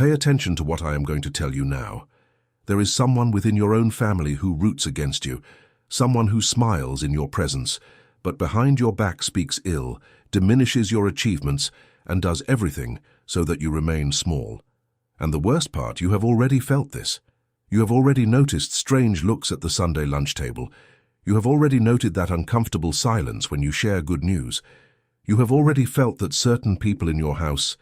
Pay attention to what I am going to tell you now. There is someone within your own family who roots against you, someone who smiles in your presence, but behind your back speaks ill, diminishes your achievements, and does everything so that you remain small. And the worst part, you have already felt this. You have already noticed strange looks at the Sunday lunch table. You have already noted that uncomfortable silence when you share good news. You have already felt that certain people in your house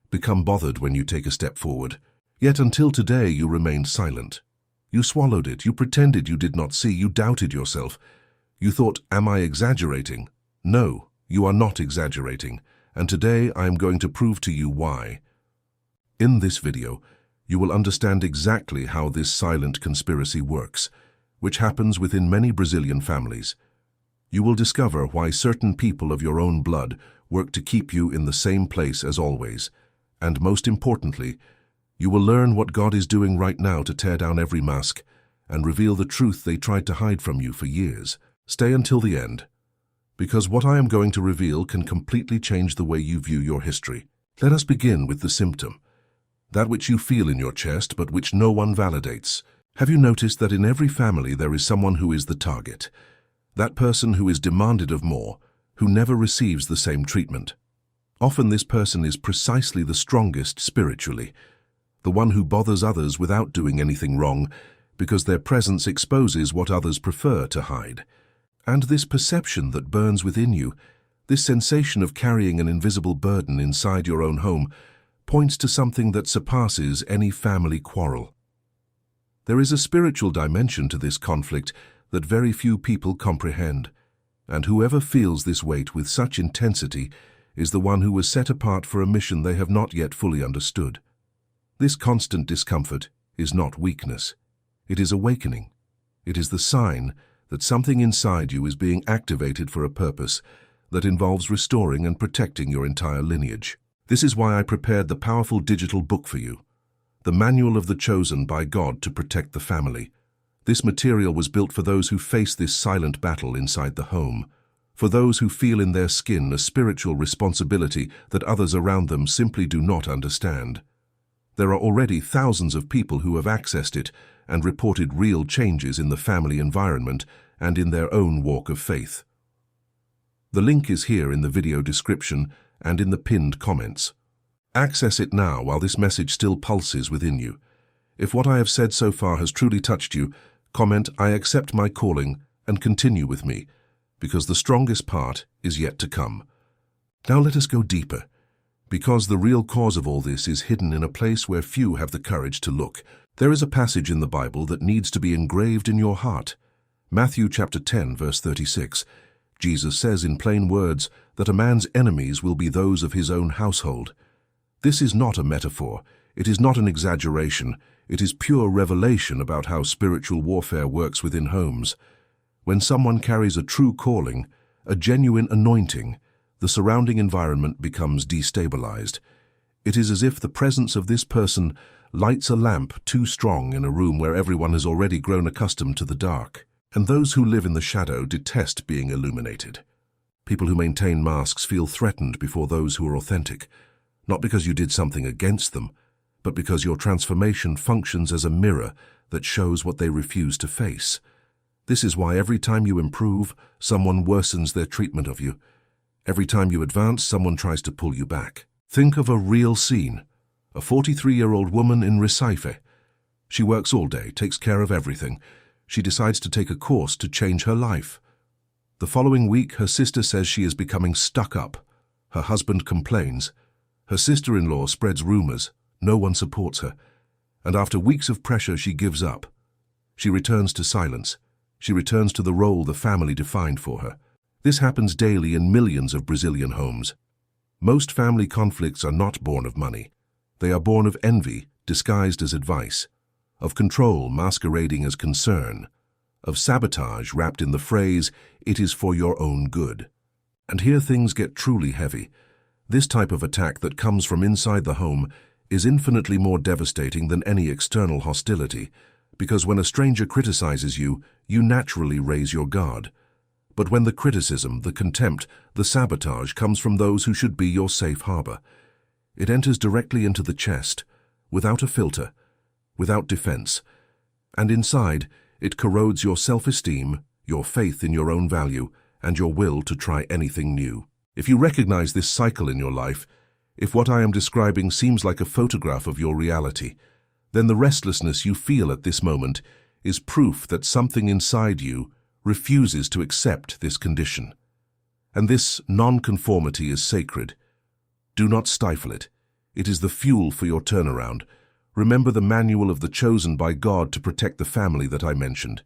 become bothered when you take a step forward. Yet until today you remained silent. You swallowed it, you pretended you did not see, you doubted yourself. You thought, am I exaggerating? No, you are not exaggerating, and today I am going to prove to you why. In this video, you will understand exactly how this silent conspiracy works, which happens within many Brazilian families. You will discover why certain people of your own blood work to keep you in the same place as always, and most importantly, you will learn what God is doing right now to tear down every mask and reveal the truth they tried to hide from you for years. Stay until the end, because what I am going to reveal can completely change the way you view your history. Let us begin with the symptom, that which you feel in your chest but which no one validates. Have you noticed that in every family there is someone who is the target? That person who is demanded of more, who never receives the same treatment. Often this person is precisely the strongest spiritually, the one who bothers others without doing anything wrong, because their presence exposes what others prefer to hide. And this perception that burns within you, this sensation of carrying an invisible burden inside your own home, points to something that surpasses any family quarrel. There is a spiritual dimension to this conflict that very few people comprehend, and whoever feels this weight with such intensity is the one who was set apart for a mission they have not yet fully understood. This constant discomfort is not weakness. It is awakening. It is the sign that something inside you is being activated for a purpose that involves restoring and protecting your entire lineage. This is why I prepared the powerful digital book for you, the Manual of the Chosen by God to Protect the Family. This material was built for those who face this silent battle inside the home, for those who feel in their skin a spiritual responsibility that others around them simply do not understand. There are already thousands of people who have accessed it and reported real changes in the family environment and in their own walk of faith. The link is here in the video description and in the pinned comments. Access it now while this message still pulses within you. If what I have said so far has truly touched you, comment, I accept my calling, and continue with me, because the strongest part is yet to come. Now let us go deeper, because the real cause of all this is hidden in a place where few have the courage to look. There is a passage in the Bible that needs to be engraved in your heart. Matthew chapter 10, verse 36. Jesus says in plain words that a man's enemies will be those of his own household. This is not a metaphor. It is not an exaggeration. It is pure revelation about how spiritual warfare works within homes. When someone carries a true calling, a genuine anointing, the surrounding environment becomes destabilized. It is as if the presence of this person lights a lamp too strong in a room where everyone has already grown accustomed to the dark. And those who live in the shadow detest being illuminated. People who maintain masks feel threatened before those who are authentic, not because you did something against them, but because your transformation functions as a mirror that shows what they refuse to face. This is why every time you improve, someone worsens their treatment of you. Every time you advance, someone tries to pull you back. Think of a real scene. A 43-year-old woman in Recife. She works all day, takes care of everything. She decides to take a course to change her life. The following week, her sister says she is becoming stuck up. Her husband complains. Her sister-in-law spreads rumors. No one supports her. And after weeks of pressure, she gives up. She returns to silence. She returns to the role the family defined for her. This happens daily in millions of Brazilian homes. Most family conflicts are not born of money. They are born of envy, disguised as advice, of control masquerading as concern, of sabotage wrapped in the phrase, "It is for your own good." And here things get truly heavy. This type of attack that comes from inside the home is infinitely more devastating than any external hostility, because when a stranger criticizes you, you naturally raise your guard. But when the criticism, the contempt, the sabotage comes from those who should be your safe harbor, it enters directly into the chest, without a filter, without defense. And inside, it corrodes your self-esteem, your faith in your own value, and your will to try anything new. If you recognize this cycle in your life, if what I am describing seems like a photograph of your reality, then the restlessness you feel at this moment is proof that something inside you refuses to accept this condition. And this non-conformity is sacred. Do not stifle it. It is the fuel for your turnaround. Remember the manual of the chosen by God to protect the family that I mentioned.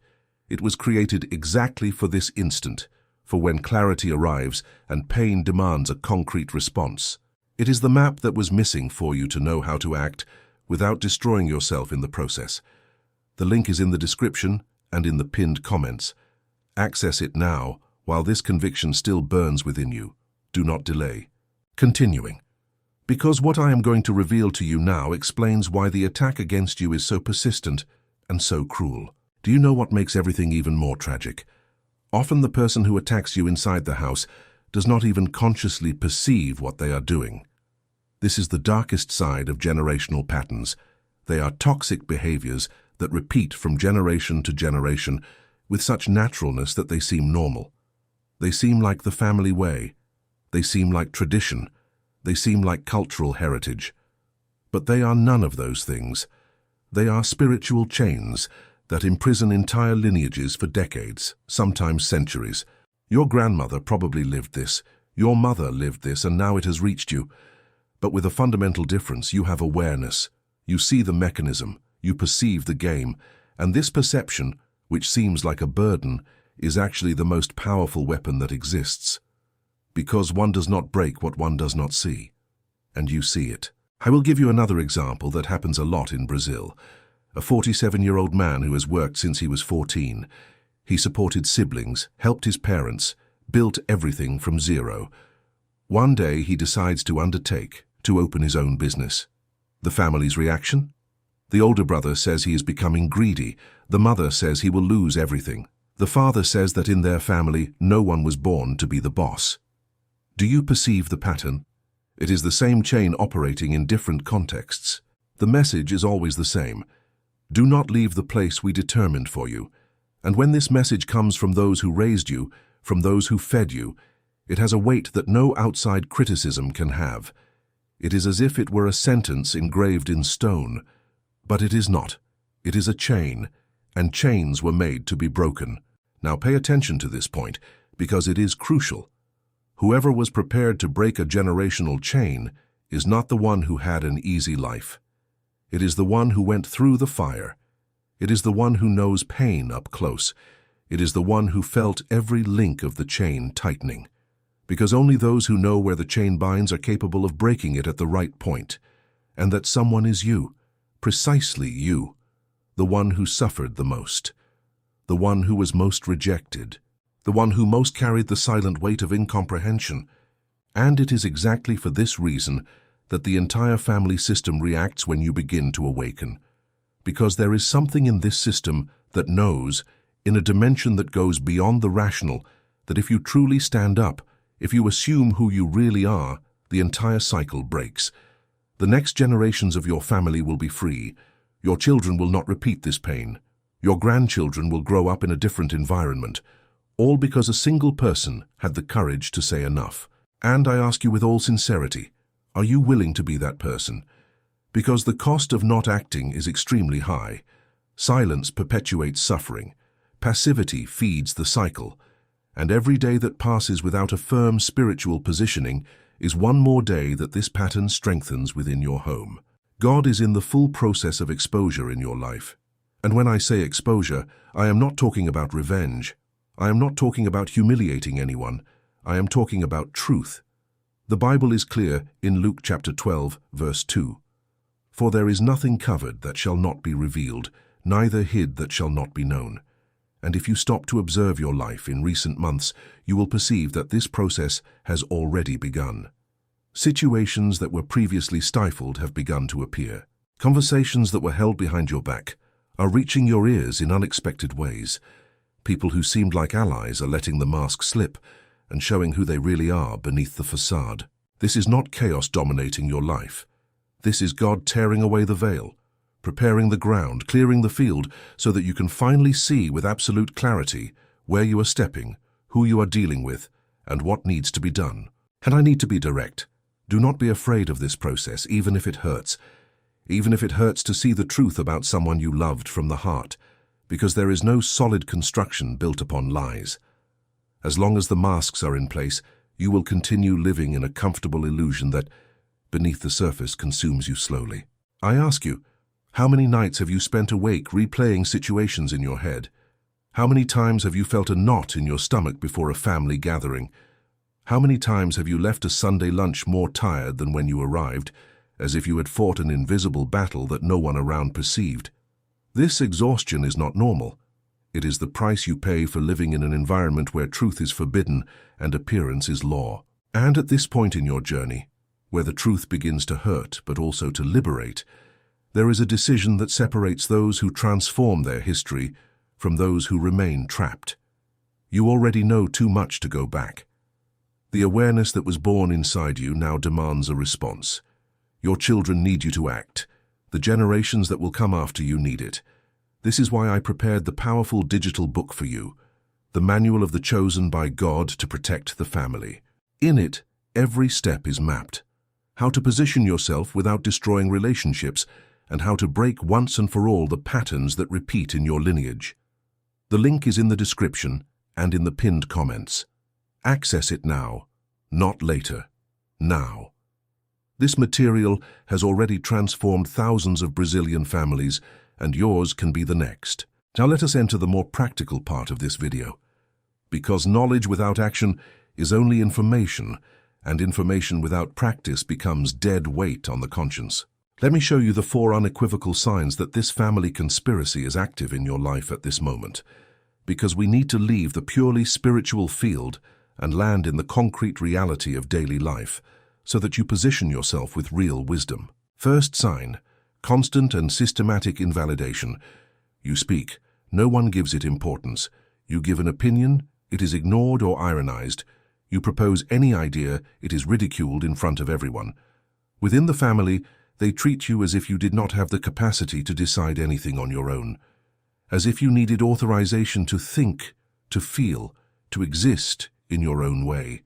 It was created exactly for this instant, for when clarity arrives and pain demands a concrete response. It is the map that was missing for you to know how to act without destroying yourself in the process. The link is in the description and in the pinned comments. Access it now while this conviction still burns within you. Do not delay. Continuing. Because what I am going to reveal to you now explains why the attack against you is so persistent and so cruel. Do you know what makes everything even more tragic? Often the person who attacks you inside the house does not even consciously perceive what they are doing. This is the darkest side of generational patterns. They are toxic behaviors that repeat from generation to generation with such naturalness that they seem normal. They seem like the family way. They seem like tradition. They seem like cultural heritage. But they are none of those things. They are spiritual chains that imprison entire lineages for decades, sometimes centuries. Your grandmother probably lived this, your mother lived this, and now it has reached you. But with a fundamental difference, you have awareness. You see the mechanism, you perceive the game, and this perception, which seems like a burden, is actually the most powerful weapon that exists. Because one does not break what one does not see, and you see it. I will give you another example that happens a lot in Brazil. A 47-year-old man who has worked since he was 14. He supported siblings, helped his parents, built everything from zero. One day he decides to open his own business. The family's reaction? The older brother says he is becoming greedy. The mother says he will lose everything. The father says that in their family no one was born to be the boss. Do you perceive the pattern? It is the same chain operating in different contexts. The message is always the same. Do not leave the place we determined for you. And when this message comes from those who raised you, from those who fed you, it has a weight that no outside criticism can have. It is as if it were a sentence engraved in stone. But it is not. It is a chain, and chains were made to be broken. Now pay attention to this point, because it is crucial. Whoever was prepared to break a generational chain is not the one who had an easy life. It is the one who went through the fire. It is the one who knows pain up close. It is the one who felt every link of the chain tightening. Because only those who know where the chain binds are capable of breaking it at the right point. And that someone is you, precisely you, the one who suffered the most, the one who was most rejected, the one who most carried the silent weight of incomprehension. And it is exactly for this reason that the entire family system reacts when you begin to awaken. Because there is something in this system that knows, in a dimension that goes beyond the rational, that if you truly stand up, if you assume who you really are, the entire cycle breaks. The next generations of your family will be free. Your children will not repeat this pain. Your grandchildren will grow up in a different environment, all because a single person had the courage to say enough. And I ask you with all sincerity, are you willing to be that person? Because the cost of not acting is extremely high. Silence perpetuates suffering. Passivity feeds the cycle. And every day that passes without a firm spiritual positioning is one more day that this pattern strengthens within your home. God is in the full process of exposure in your life. And when I say exposure, I am not talking about revenge. I am not talking about humiliating anyone. I am talking about truth. The Bible is clear in Luke chapter 12, verse 2. For there is nothing covered that shall not be revealed, neither hid that shall not be known. And if you stop to observe your life in recent months, you will perceive that this process has already begun. Situations that were previously stifled have begun to appear. Conversations that were held behind your back are reaching your ears in unexpected ways. People who seemed like allies are letting the mask slip and showing who they really are beneath the facade. This is not chaos dominating your life. This is God tearing away the veil, preparing the ground, clearing the field, so that you can finally see with absolute clarity where you are stepping, who you are dealing with, and what needs to be done. And I need to be direct. Do not be afraid of this process, even if it hurts. Even if it hurts to see the truth about someone you loved from the heart, because there is no solid construction built upon lies. As long as the masks are in place, you will continue living in a comfortable illusion that, beneath the surface, consumes you slowly. I ask you, how many nights have you spent awake replaying situations in your head? How many times have you felt a knot in your stomach before a family gathering? How many times have you left a Sunday lunch more tired than when you arrived, as if you had fought an invisible battle that no one around perceived? This exhaustion is not normal. It is the price you pay for living in an environment where truth is forbidden and appearance is law. And at this point in your journey, where the truth begins to hurt but also to liberate, there is a decision that separates those who transform their history from those who remain trapped. You already know too much to go back. The awareness that was born inside you now demands a response. Your children need you to act. The generations that will come after you need it. This is why I prepared the powerful digital book for you, the Manual of the Chosen by God to Protect the Family. In it, every step is mapped. How to position yourself without destroying relationships, and how to break once and for all the patterns that repeat in your lineage. The link is in the description and in the pinned comments. Access it now, not later. Now. This material has already transformed thousands of Brazilian families, and yours can be the next. Now let us enter the more practical part of this video. Because knowledge without action is only information, and information without practice becomes dead weight on the conscience. Let me show you the 4 unequivocal signs that this family conspiracy is active in your life at this moment. Because we need to leave the purely spiritual field and land in the concrete reality of daily life, so that you position yourself with real wisdom. First sign, constant and systematic invalidation. You speak, no one gives it importance. You give an opinion, it is ignored or ironized. You propose any idea, it is ridiculed in front of everyone. Within the family, they treat you as if you did not have the capacity to decide anything on your own, as if you needed authorization to think, to feel, to exist in your own way.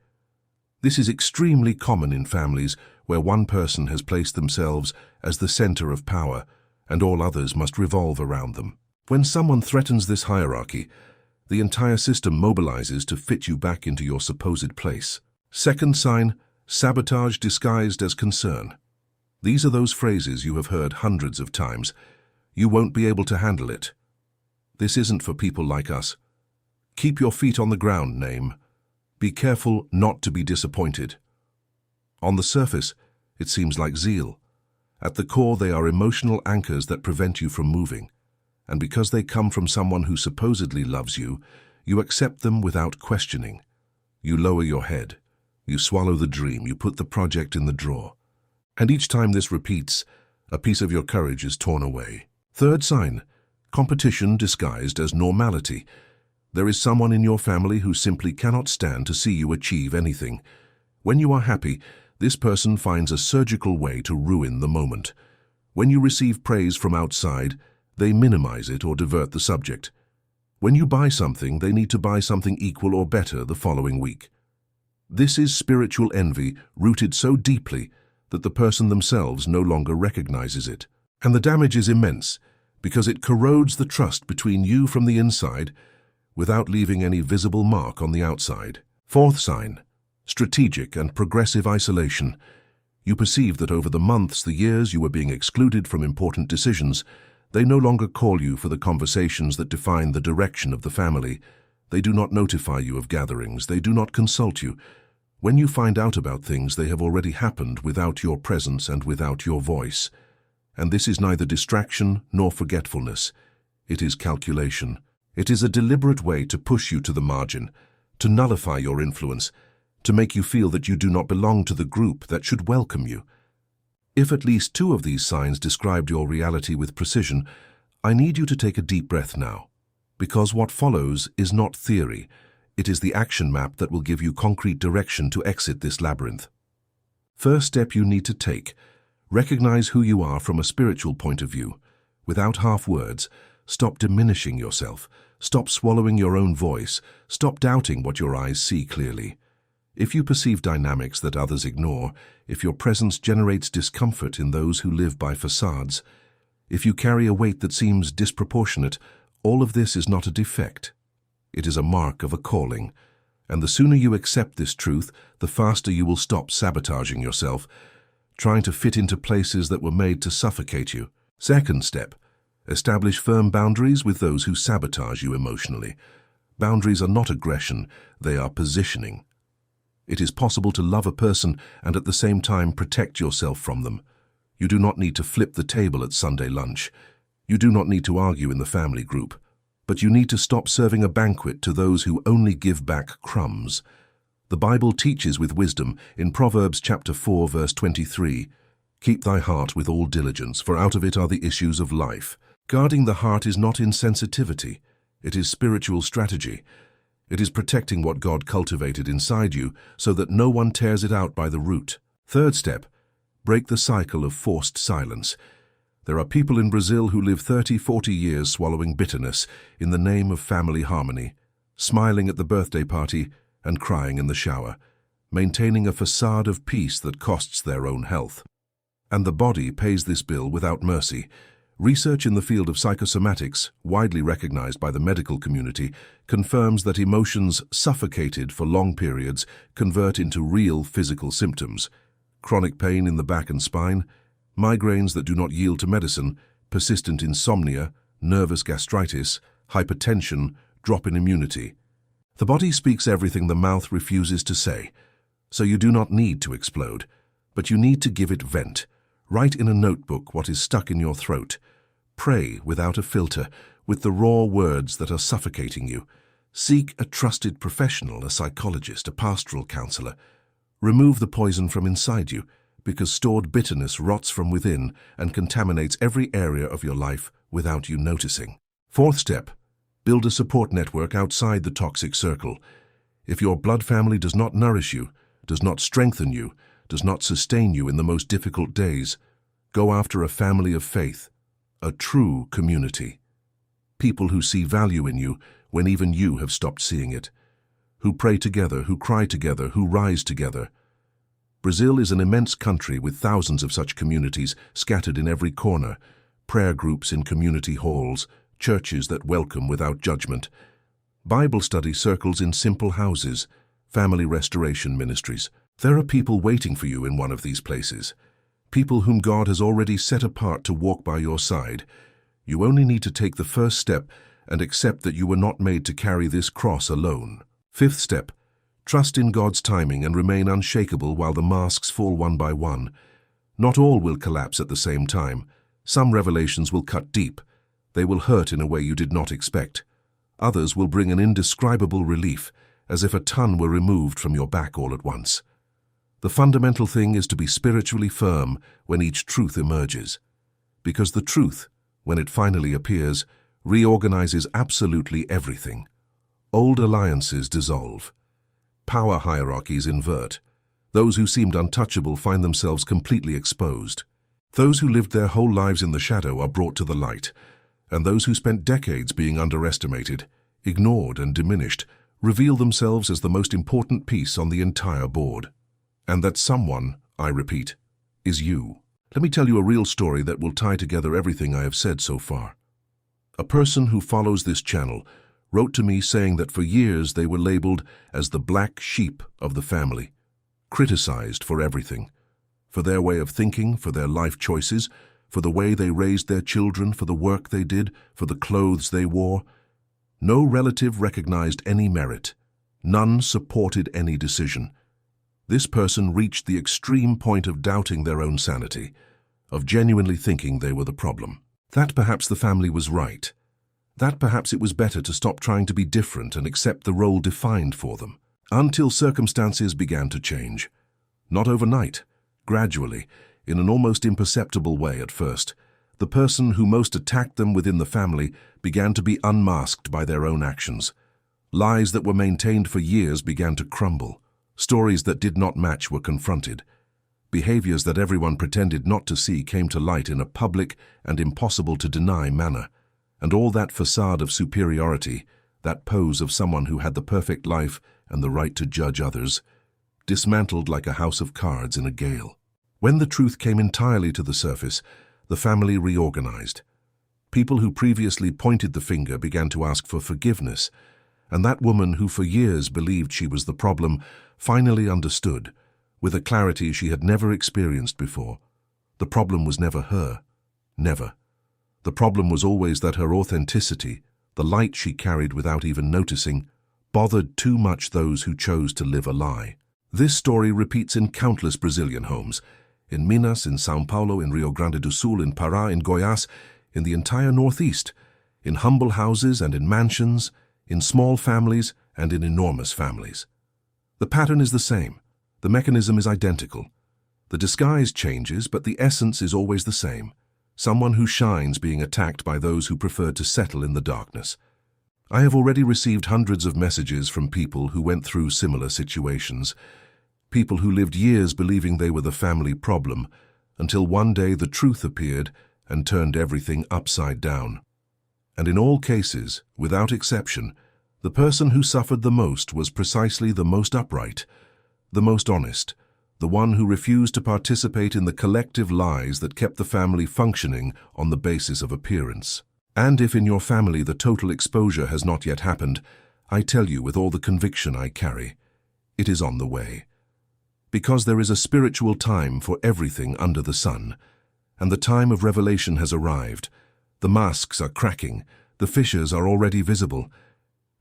This is extremely common in families where one person has placed themselves as the center of power and all others must revolve around them. When someone threatens this hierarchy, the entire system mobilizes to fit you back into your supposed place. Second sign, sabotage disguised as concern. These are those phrases you have heard hundreds of times. You won't be able to handle it. This isn't for people like us. Keep your feet on the ground, name. Be careful not to be disappointed. On the surface, it seems like zeal. At the core, they are emotional anchors that prevent you from moving. And because they come from someone who supposedly loves you, you accept them without questioning. You lower your head. You swallow the dream. You put the project in the drawer. And each time this repeats, a piece of your courage is torn away. Third sign, competition disguised as normality. There is someone in your family who simply cannot stand to see you achieve anything. When you are happy, this person finds a surgical way to ruin the moment. When you receive praise from outside, they minimize it or divert the subject. When you buy something, they need to buy something equal or better the following week. This is spiritual envy rooted so deeply that the person themselves no longer recognizes it. And the damage is immense because it corrodes the trust between you from the inside without leaving any visible mark on the outside. Fourth sign, strategic and progressive isolation. You perceive that over the months, the years you were being excluded from important decisions, they no longer call you for the conversations that define the direction of the family. They do not notify you of gatherings. They do not consult you. When you find out about things, they have already happened without your presence and without your voice. And this is neither distraction nor forgetfulness. It is calculation. It is a deliberate way to push you to the margin, to nullify your influence, to make you feel that you do not belong to the group that should welcome you. If at least 2 of these signs described your reality with precision, I need you to take a deep breath now, because what follows is not theory. It is the action map that will give you concrete direction to exit this labyrinth. First step you need to take, Recognize who you are from a spiritual point of view. Without half words, stop diminishing yourself. Stop swallowing your own voice. Stop doubting what your eyes see clearly. If you perceive dynamics that others ignore, if your presence generates discomfort in those who live by facades, if you carry a weight that seems disproportionate, all of this is not a defect. It is a mark of a calling. And the sooner you accept this truth, the faster you will stop sabotaging yourself, trying to fit into places that were made to suffocate you. Second step, establish firm boundaries with those who sabotage you emotionally. Boundaries are not aggression, they are positioning. It is possible to love a person and at the same time protect yourself from them. You do not need to flip the table at Sunday lunch. You do not need to argue in the family group. But you need to stop serving a banquet to those who only give back crumbs. The Bible teaches with wisdom in Proverbs chapter 4, verse 23, "Keep thy heart with all diligence, for out of it are the issues of life." Guarding the heart is not insensitivity. It is spiritual strategy. It is protecting what God cultivated inside you so that no one tears it out by the root. Third step, break the cycle of forced silence. There are people in Brazil who live 30, 40 years swallowing bitterness in the name of family harmony, smiling at the birthday party and crying in the shower, maintaining a facade of peace that costs their own health. And the body pays this bill without mercy. Research in the field of psychosomatics, widely recognized by the medical community, confirms that emotions suffocated for long periods convert into real physical symptoms. Chronic pain in the back and spine, migraines that do not yield to medicine, persistent insomnia, nervous gastritis, hypertension, drop in immunity. The body speaks everything the mouth refuses to say. So you do not need to explode, but you need to give it vent. Write in a notebook what is stuck in your throat. Pray without a filter, with the raw words that are suffocating you. Seek a trusted professional, a psychologist, a pastoral counselor. Remove the poison from inside you, because stored bitterness rots from within and contaminates every area of your life without you noticing. Fourth step, build a support network outside the toxic circle. If your blood family does not nourish you, does not strengthen you, does not sustain you in the most difficult days, go after a family of faith, a true community. People who see value in you when even you have stopped seeing it, who pray together, who cry together, who rise together. Brazil is an immense country with thousands of such communities scattered in every corner, prayer groups in community halls, churches that welcome without judgment, Bible study circles in simple houses, family restoration ministries. There are people waiting for you in one of these places, people whom God has already set apart to walk by your side. You only need to take the first step and accept that you were not made to carry this cross alone. Fifth step, trust in God's timing and remain unshakable while the masks fall one by one. Not all will collapse at the same time. Some revelations will cut deep. They will hurt in a way you did not expect. Others will bring an indescribable relief, as if a ton were removed from your back all at once. The fundamental thing is to be spiritually firm when each truth emerges. Because the truth, when it finally appears, reorganizes absolutely everything. Old alliances dissolve. Power hierarchies invert. Those who seemed untouchable find themselves completely exposed. Those who lived their whole lives in the shadow are brought to the light, and those who spent decades being underestimated, ignored and diminished, reveal themselves as the most important piece on the entire board. And that someone, I repeat, is you. Let me tell you a real story that will tie together everything I have said so far. A person who follows this channel wrote to me saying that for years they were labeled as the black sheep of the family, criticized for everything, for their way of thinking, for their life choices, for the way they raised their children, for the work they did, for the clothes they wore. No relative recognized any merit. None supported any decision. This person reached the extreme point of doubting their own sanity, of genuinely thinking they were the problem. That perhaps the family was right. That perhaps it was better to stop trying to be different and accept the role defined for them. Until circumstances began to change. Not overnight, gradually, in an almost imperceptible way at first, the person who most attacked them within the family began to be unmasked by their own actions. Lies that were maintained for years began to crumble. Stories that did not match were confronted. Behaviors that everyone pretended not to see came to light in a public and impossible-to-deny manner. And all that facade of superiority, that pose of someone who had the perfect life and the right to judge others, dismantled like a house of cards in a gale. When the truth came entirely to the surface, the family reorganized. People who previously pointed the finger began to ask for forgiveness, and that woman who for years believed she was the problem finally understood, with a clarity she had never experienced before. The problem was never her. Never. The problem was always that her authenticity, the light she carried without even noticing, bothered too much those who chose to live a lie. This story repeats in countless Brazilian homes, in Minas, in São Paulo, in Rio Grande do Sul, in Pará, in Goiás, in the entire Northeast, in humble houses and in mansions, in small families and in enormous families. The pattern is the same. The mechanism is identical. The disguise changes, but the essence is always the same. Someone who shines being attacked by those who prefer to settle in the darkness. I have already received hundreds of messages from people who went through similar situations. People who lived years believing they were the family problem, until one day the truth appeared and turned everything upside down. And in all cases, without exception, the person who suffered the most was precisely the most upright, the most honest, the one who refused to participate in the collective lies that kept the family functioning on the basis of appearance. And if in your family the total exposure has not yet happened, I tell you with all the conviction I carry, it is on the way. Because there is a spiritual time for everything under the sun, and the time of revelation has arrived. The masks are cracking, the fissures are already visible,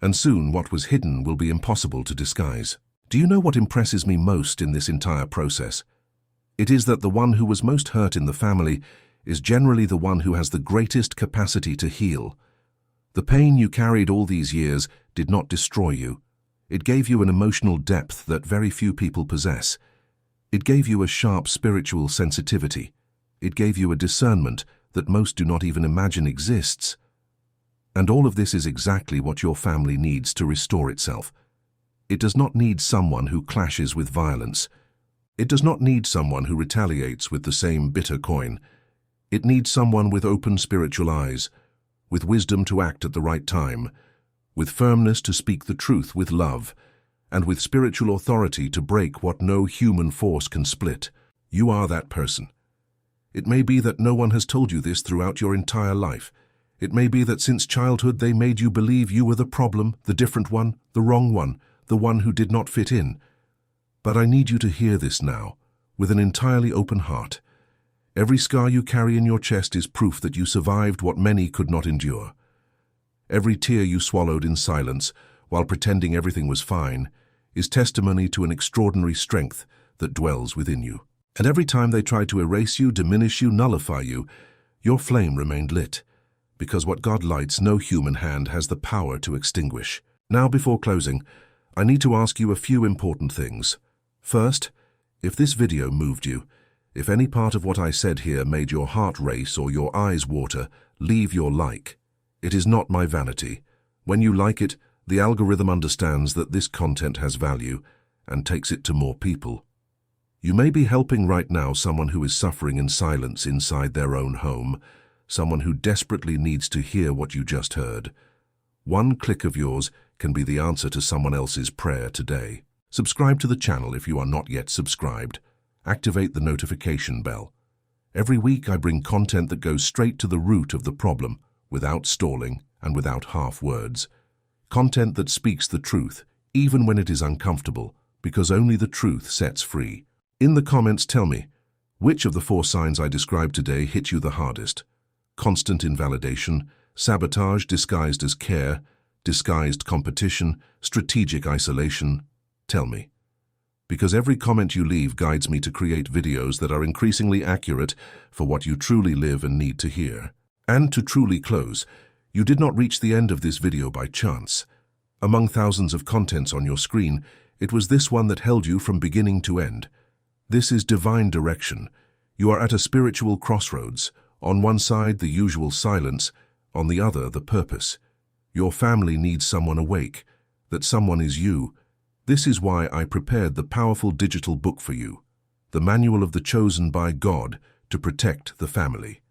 and soon what was hidden will be impossible to disguise. Do you know what impresses me most in this entire process? It is that the one who was most hurt in the family is generally the one who has the greatest capacity to heal. The pain you carried all these years did not destroy you. It gave you an emotional depth that very few people possess. It gave you a sharp spiritual sensitivity. It gave you a discernment that most do not even imagine exists. And all of this is exactly what your family needs to restore itself. It does not need someone who clashes with violence. It does not need someone who retaliates with the same bitter coin. It needs someone with open spiritual eyes, with wisdom to act at the right time, with firmness to speak the truth with love, and with spiritual authority to break what no human force can split. You are that person. It may be that no one has told you this throughout your entire life. It may be that since childhood they made you believe you were the problem, the different one, the wrong one, the one who did not fit in. But I need you to hear this now, with an entirely open heart. Every scar you carry in your chest is proof that you survived what many could not endure. Every tear you swallowed in silence, while pretending everything was fine, is testimony to an extraordinary strength that dwells within you. And every time they tried to erase you, diminish you, nullify you, your flame remained lit, because what God lights no human hand has the power to extinguish. Now, before closing, I need to ask you a few important things. First, if this video moved you, if any part of what I said here made your heart race or your eyes water, leave your like. It is not my vanity. When you like it, the algorithm understands that this content has value and takes it to more people. You may be helping right now someone who is suffering in silence inside their own home, someone who desperately needs to hear what you just heard. One click of yours can be the answer to someone else's prayer today. Subscribe to the channel if you are not yet subscribed. Activate the notification bell. Every week I bring content that goes straight to the root of the problem, without stalling and without half words. Content that speaks the truth, even when it is uncomfortable, because only the truth sets free. In the comments tell me, which of the 4 signs I described today hit you the hardest? Constant invalidation, sabotage disguised as care, disguised competition, strategic isolation? Tell me. Because every comment you leave guides me to create videos that are increasingly accurate for what you truly live and need to hear. And to truly close, you did not reach the end of this video by chance. Among thousands of contents on your screen, it was this one that held you from beginning to end. This is divine direction. You are at a spiritual crossroads. On one side, the usual silence, on the other, the purpose. Your family needs someone awake. That someone is you. This is why I prepared the powerful digital book for you. the manual of the chosen by God to protect the family.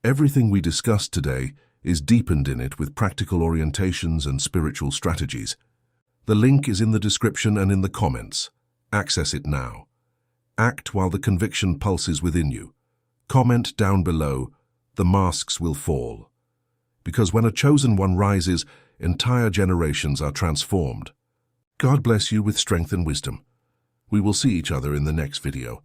Everything we discussed today is deepened in it with practical orientations and spiritual strategies. The link is in the description and in the comments. Access it now. Act while the conviction pulses within you. Comment down below, the masks will fall. Because when a chosen one rises, entire generations are transformed. God bless you with strength and wisdom. We will see each other in the next video.